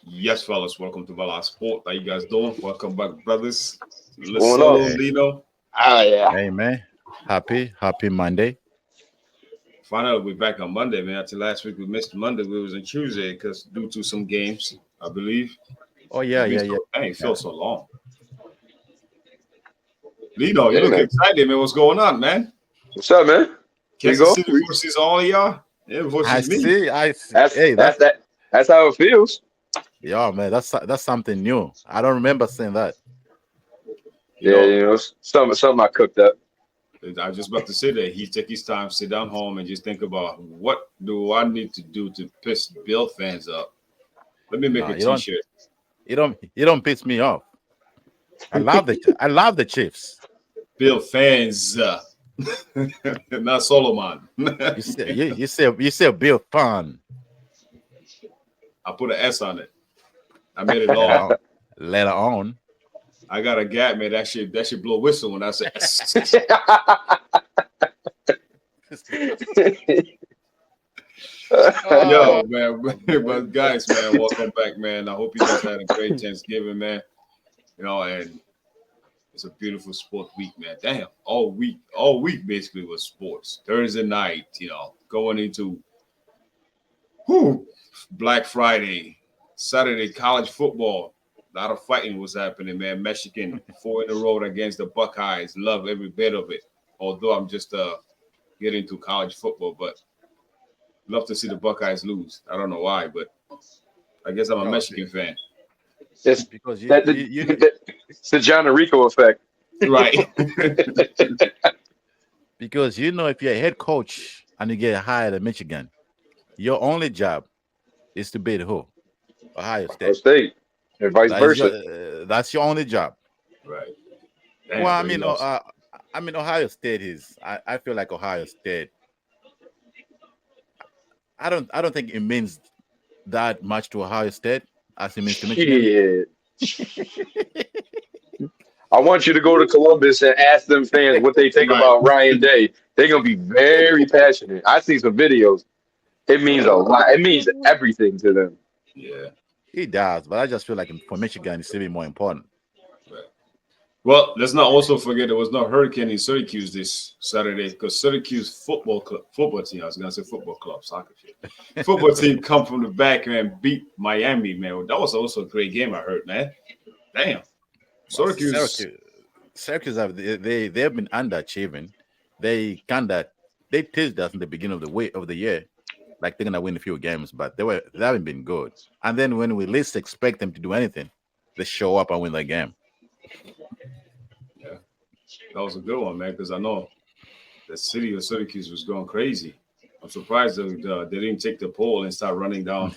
Yes, fellas, welcome to Vala Sport. How you guys doing? Welcome back, brothers. What's going on? Solo, Hey, Lino. Ah, yeah. hey, man. Happy Monday. Finally, we're back on Monday, man. After last week, we missed Monday. We was on Tuesday because due to some games, I believe. Oh It's yeah, been yeah, yeah, so, dang, it yeah. feels so long. Lino, you Hey, look man. excited, man. What's going on, man? What's up, man? We Kansas go. City versus all of y'all? Yeah, I versus me. see. I see. That's Hey, that's that. That's how it feels. yeah, man. That's something new. I don't remember saying that. You Yeah, know, something I cooked up. I was just about to say that he take his time, sit down home, and just think about what do I need to do to piss Bill fans up. Let me make No, a T-shirt. you don't piss me off. I love the Chiefs. Bill fans, not Solomon. You say Bill fun. I put an S on it. I made it Later long. on, later on. I got a gap, man. That should blow whistle when I say S. Uh, Yo, man. But guys, man, welcome back, man. I hope you guys had a great Thanksgiving, man. And it's a beautiful sport week, man. Damn, all week basically was sports. Thursday night, going into whew, Black Friday, Saturday college football. A lot of fighting was happening, man. Michigan 4 in a row against the Buckeyes. Love every bit of it. Although I'm just getting to college football, but love to see the Buckeyes lose. I don't know why, but I guess I'm a yo, Michigan fan. it's because you that you the, you it's the John Enrico effect. Right. because if you're a head coach and you get hired at Michigan, your only job is to beat who? Ohio Ohio State. State and vice That is your versa. that's your only job. Right. Well, Damn, but he lost. I mean Ohio State is. I feel like Ohio State. I don't think it means that much to Ohio State as it means to Michigan. Shit. I want you to go to Columbus and ask them fans what they think Right. about Ryan Day. They're gonna be very passionate. I see some videos. It means a lot. It means everything to them. Yeah. He does, but I just feel like for Michigan, it's even more important. Right. Well, let's not also forget there was no hurricane in Syracuse this Saturday because Syracuse football team. I was gonna say football club, soccer shit. Football team come from the back and beat Miami, man. That was also a great game. I heard, man. Damn, Well, Syracuse. Syracuse have they have been underachieving. They kind of they teased us in the beginning of the year, like they're gonna win a few games, but they haven't been good. And then when we least expect them to do anything, they show up and win the game. Yeah, that was a good one, man. Because I know the city of Syracuse was going crazy. I'm surprised they didn't take the pole and start running down.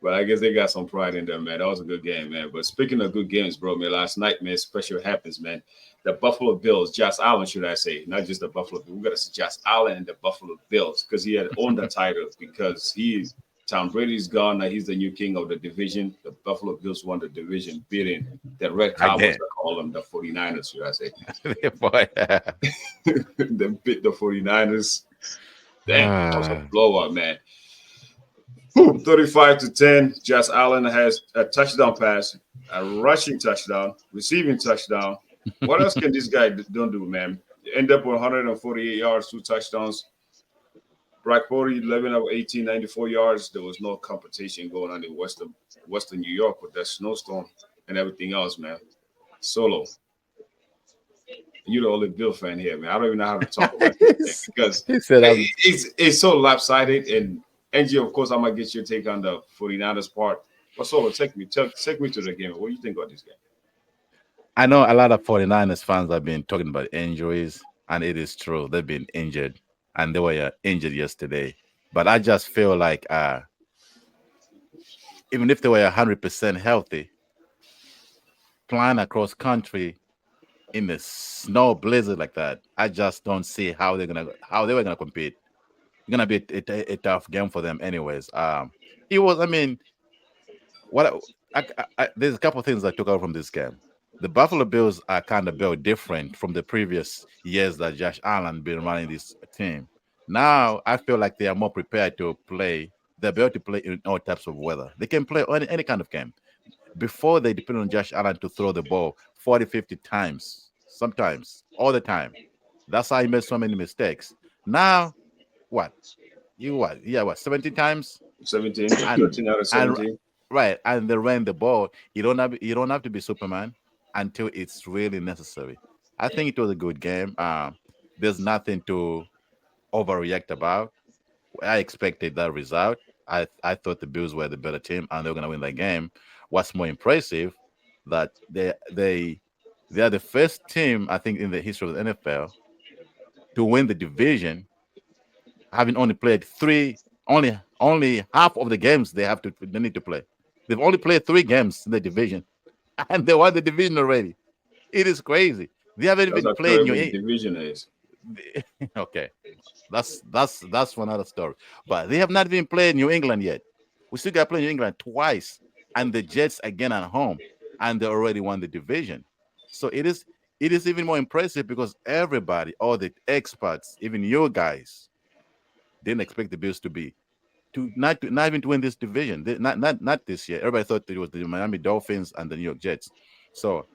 But I guess they got some pride in them, man. That was a good game, man. But speaking of good games, bro, man, last night, man, special happens, man. The Buffalo Bills, Josh Allen, should I say, not just the Buffalo Bills. We got to see Josh Allen and the Buffalo Bills because he had owned the title because Tom Brady's gone. Now he's the new king of the division. The Buffalo Bills won the division, beating the Red Cowboys, Again, I call them the 49ers, should I say. boy. They beat the 49ers. Damn, that was a Ah. blowout, man. Whew, 35-10. Josh Allen has a touchdown pass, a rushing touchdown, receiving touchdown. What else can this guy don't do, man? End up with 148 yards, 2 touchdowns. Brock Purdy, 11 of 18, 94 yards. There was no competition going on in Western New York with that snowstorm and everything else, man. Solo, you're the only Bill fan here, man. I don't even know how to talk about this thing because He said, it's so lopsided. And Angie, of course, I'm gonna get your take on the 49ers part. But Solo, take me to the game. What do you think about this game? I know a lot of 49ers fans have been talking about injuries, and it is true. They've been injured, and they were injured yesterday. But I just feel like even if they were 100% healthy, flying across country in the snow blizzard like that, I just don't see how they were gonna compete. It's gonna be a tough game for them, anyways. It was. I mean, what there's a couple of things I took out from this game. The Buffalo Bills are kind of built different from the previous years that Josh Allen been running this team. Now I feel like they are more prepared to play they're able to play in all types of weather. They can play any kind of game. Before they depend on Josh Allen to throw the ball 40, 50 times, sometimes, all the time. That's how he made so many mistakes. Now, what? You what? Yeah, what? 17 times? 17, And 13 out of and 17. right, and they ran the ball. You don't have to be Superman until it's really necessary. I think it was a good game. There's nothing to overreact about. I expected that result. I thought the Bills were the better team and they were gonna win that game. What's more impressive that they are the first team I think in the history of the NFL to win the division, having only played only half of the games they need to play. They've only played 3 games in the division, and they won the division already. It is crazy. They haven't That's even how played terrible the New. division is. Okay, that's another story. But they have not even played New England yet. We still got to play New England twice, and the Jets again at home, and they already won the division. So it is even more impressive because everybody, all the experts, even you guys, didn't expect the Bills to not even to win this division. Not this year. Everybody thought it was the Miami Dolphins and the New York Jets. So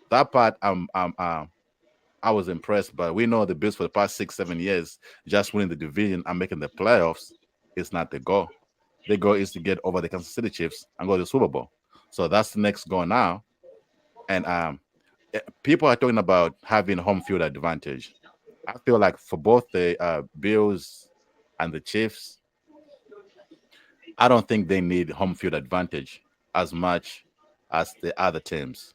that part, I was impressed, but we know the Bills for the past 6, 7 years, just winning the division and making the playoffs is not the goal. The goal is to get over the Kansas City Chiefs and go to the Super Bowl. So that's the next goal now. And people are talking about having home field advantage. I feel like for both the Bills and the Chiefs, I don't think they need home field advantage as much as the other teams.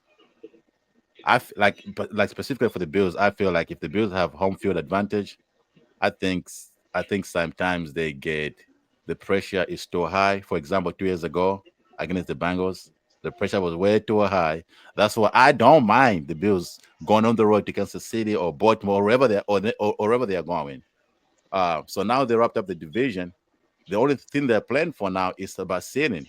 But like specifically for the Bills, I feel like if the Bills have home field advantage, I think sometimes they get the pressure is too high. For example, 2 years ago against the Bengals, the pressure was way too high. That's why I don't mind the Bills going on the road to Kansas City or Baltimore, or wherever they are going. So now they wrapped up the division. The only thing they're playing for now is about seeding.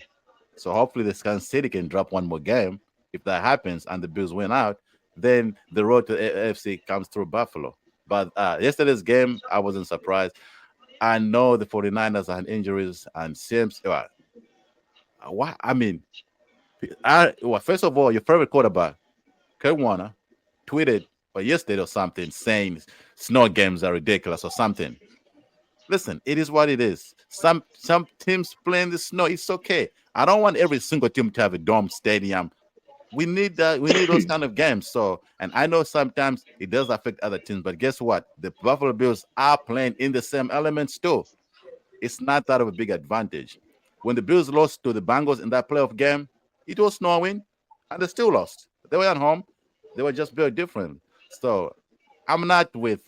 So hopefully the Kansas City can drop one more game. If that happens and the Bills win out, then the road to AFC comes through Buffalo. But yesterday's game, I wasn't surprised. I know the 49ers had injuries and Sims. What I mean, first of all, your favorite quarterback, Kurt Warner, tweeted or yesterday or something saying snow games are ridiculous or something. Listen, it is what it is. Some teams play in the snow. It's okay. I don't want every single team to have a dome stadium. We need that. We need those kind of games. So, and I know sometimes it does affect other teams, but guess what? The Buffalo Bills are playing in the same elements too. It's not that of a big advantage. When the Bills lost to the Bengals in that playoff game, it was snowing, and they still lost. They were at home. They were just built different. So I'm not with.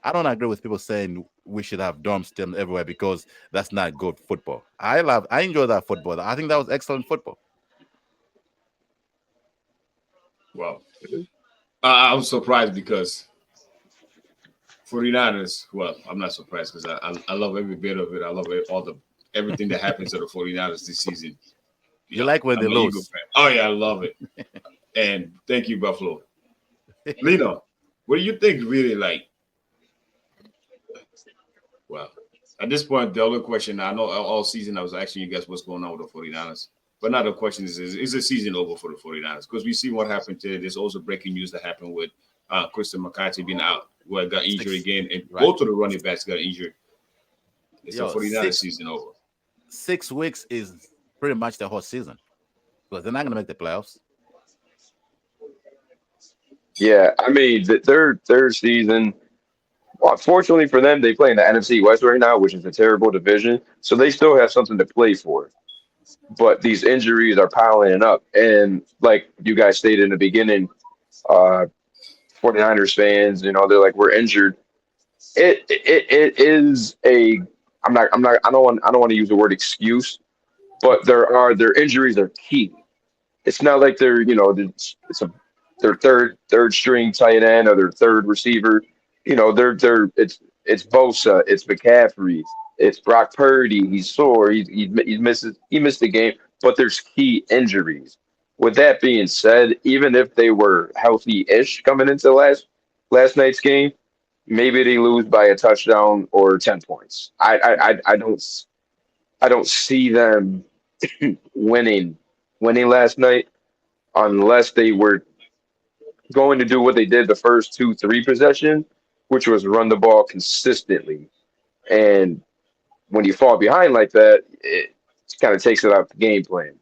I don't agree with people saying we should have dome stadiums everywhere because that's not good football. I enjoy that football. I think that was excellent football. Well, I was surprised because 49ers, well, I'm not surprised because I love every bit of it. I love all the everything that happens to the 49ers this season. You like when I'm they an Eagle lose. fan. Oh yeah, I love it. And thank you, Buffalo. Lino, what do you think really like? Well, at this point, the other question I know all season I was asking you guys what's going on with the 49ers. But now the question is the season over for the 49ers? Because we see what happened today. There's also breaking news that happened with Christian McCarthy being out, who got injured Six, again, and right? both of the running backs got injured. It's the Yo, 49ers six season over. 6 weeks is pretty much the whole season because they're not going to make the playoffs. Yeah, I mean, their season. Well, fortunately for them, they play in the NFC West right now, which is a terrible division. So they still have something to play for. But these injuries are piling up, and like you guys stated in the beginning, uh, 49ers fans, they're like, we're injured. It is a. I don't want to use the word excuse, but their injuries are key. It's not like they're it's a their third string tight end or their third receiver. They're it's Bosa, it's McCaffrey, it's Brock Purdy. He's sore. He missed the game, but there's key injuries. With that being said, even if they were healthy-ish coming into last night's game, maybe they lose by a touchdown or 10 points. I don't. I don't see them winning winning last night unless they were going to do what they did the first two, three possessions, which was run the ball consistently. And when you fall behind like that, it kind of takes it out the game plan.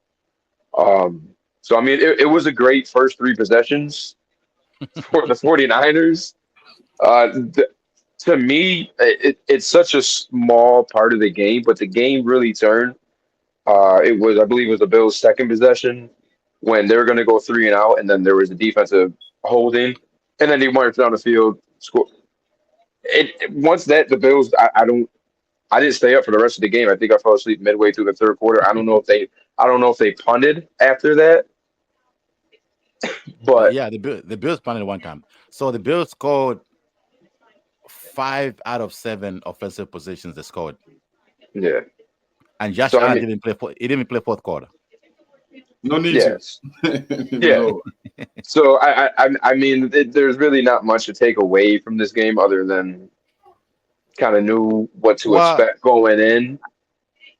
So, I mean, it was a great first three possessions for the 49ers. Uh, th- to me, it's such a small part of the game, but the game really turned. It was, I believe, it was the Bills' second possession when they were going to go three and out, and then there was a defensive holding, and then they marched down the field. Score. Once that the Bills, I didn't stay up for the rest of the game. I think I fell asleep midway through the third quarter. I don't know if they punted after that, but Yeah, the Bills punted one time. So the Bills scored 5 out of 7 offensive positions they scored, yeah. and Josh So I Allen mean, didn't play. He didn't play fourth quarter. No need to. yes, It was yeah. over. So I mean, there's really not much to take away from this game other than kind of knew what to Well, expect going in.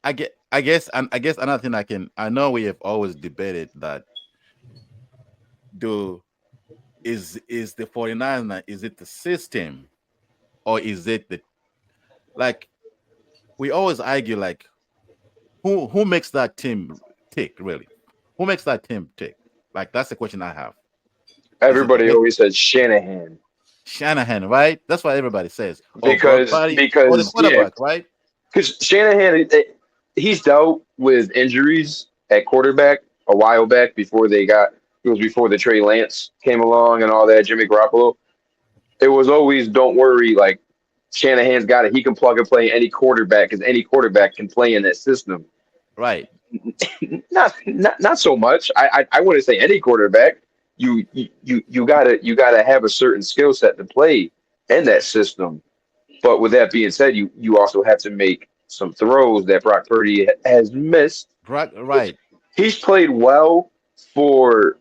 I guess another thing I know we have always debated that do is the 49 is it the system or is it the like we always argue like who makes that team tick really? Who makes that team tick? Like that's the question I have. Is it the Everybody head always said Shanahan Shanahan, right? That's what everybody says. Or Brock because Party or the because yeah, quarterback, right? because Shanahan he's dealt with injuries at quarterback a while back before they got it was before the Trey Lance came along and all that Jimmy Garoppolo. It was always don't worry like Shanahan's got it. He can plug and play any quarterback because any quarterback can play in that system. Right. Not so much. I wouldn't say any quarterback. You gotta have a certain skill set to play in that system. But with that being said, you also have to make some throws that Brock Purdy has missed. Brock, right. He's played well for.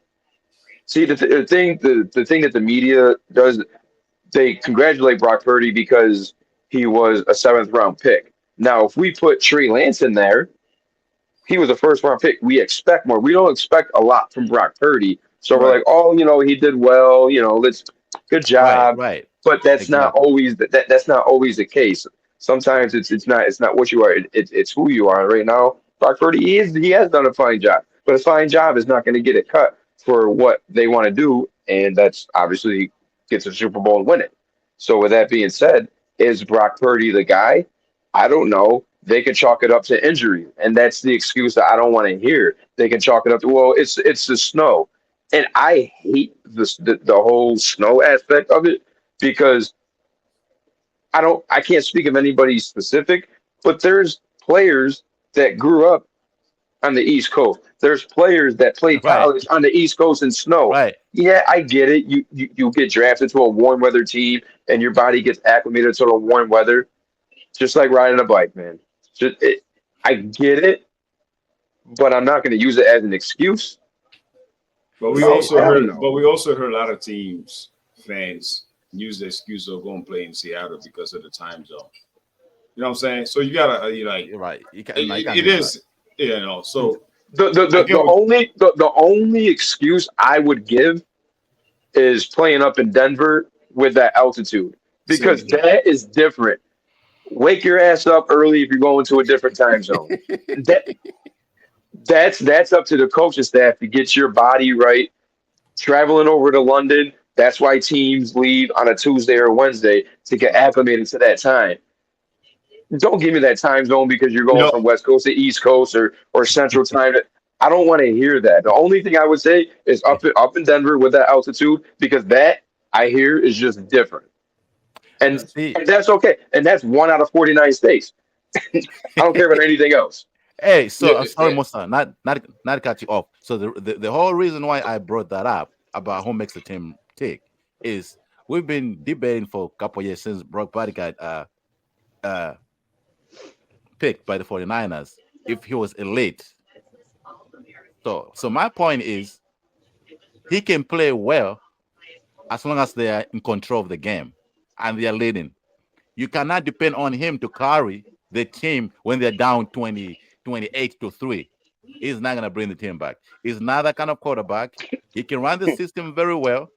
See the thing that the media does they congratulate Brock Purdy because he was a seventh round pick. Now, if we put Trey Lance in there, he was a first round pick. We expect more. We don't expect a lot from Brock Purdy. So we're Right. like, oh, he did well. Let's good Right. job. Right. But that's not Exactly. always that's not always the case. Sometimes it's not what you are. It's who you are. Right now, Brock Purdy he has done a fine job, but a fine job is not going to get it cut for what they want to do, and that's obviously gets a Super Bowl and win it. So with that being said, is Brock Purdy the guy? I don't know. They can chalk it up to injury, and that's the excuse that I don't want to hear. They can chalk it up to well, it's the snow, and I hate the whole snow aspect of it because I can't speak of anybody specific, but there's players that grew up on the East Coast. There's players that play Right. college on the East Coast in snow. Right. Yeah, I get it. You get drafted to a warm weather team, and your body gets acclimated to the warm weather just like riding a bike, man. I get it, but I'm not going to use it as an excuse. But we So also I don't heard, but know. we also heard a lot of teams fans use the excuse of going play in Seattle because of the time zone. You know what I'm saying? So you gotta, you like, You're right. No, you it, can't it use that. is, So I The get what, only excuse I would give is playing up in Denver with that altitude same because thing. that is different. Wake your ass up early if you're going to a different time zone. That that's up to the coaching staff to get your body right. Traveling over to London, that's why teams leave on a Tuesday or Wednesday to get acclimated to that time. Don't give me that time zone because you're You going know, from West Coast to East Coast or Central Time. I don't want to hear that. The only thing I would say is up in Denver with that altitude because that I hear is just different, and See, and that's okay. And that's one out of 49 states. I don't care about anything else. hey, yeah, so sorry, Musa, not to cut you off. So the whole reason why I brought that up about who makes the team tick is we've been debating for a couple of years since Brock Purdy got uh picked by the 49ers if he was elite. So my point is he can play well as long as they are in control of the game and they are leading. You cannot depend on him to carry the team when they're down 28-3. He's not gonna bring the team back. He's not that kind of quarterback. He can run the system very well,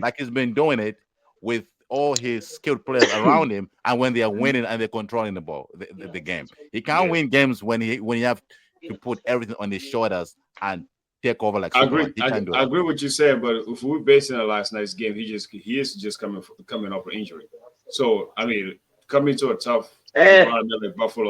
like he's been doing it with all his skilled players around him, and when they are winning and they're controlling the ball, the game. He can't Yeah. win games when you have to put everything on his shoulders and take over like I agree. Superman. He can't do I that. agree with you saying, but if we're basing on last night's game, he is just coming off an injury. So I mean, coming to a tough Eh, environment like Buffalo,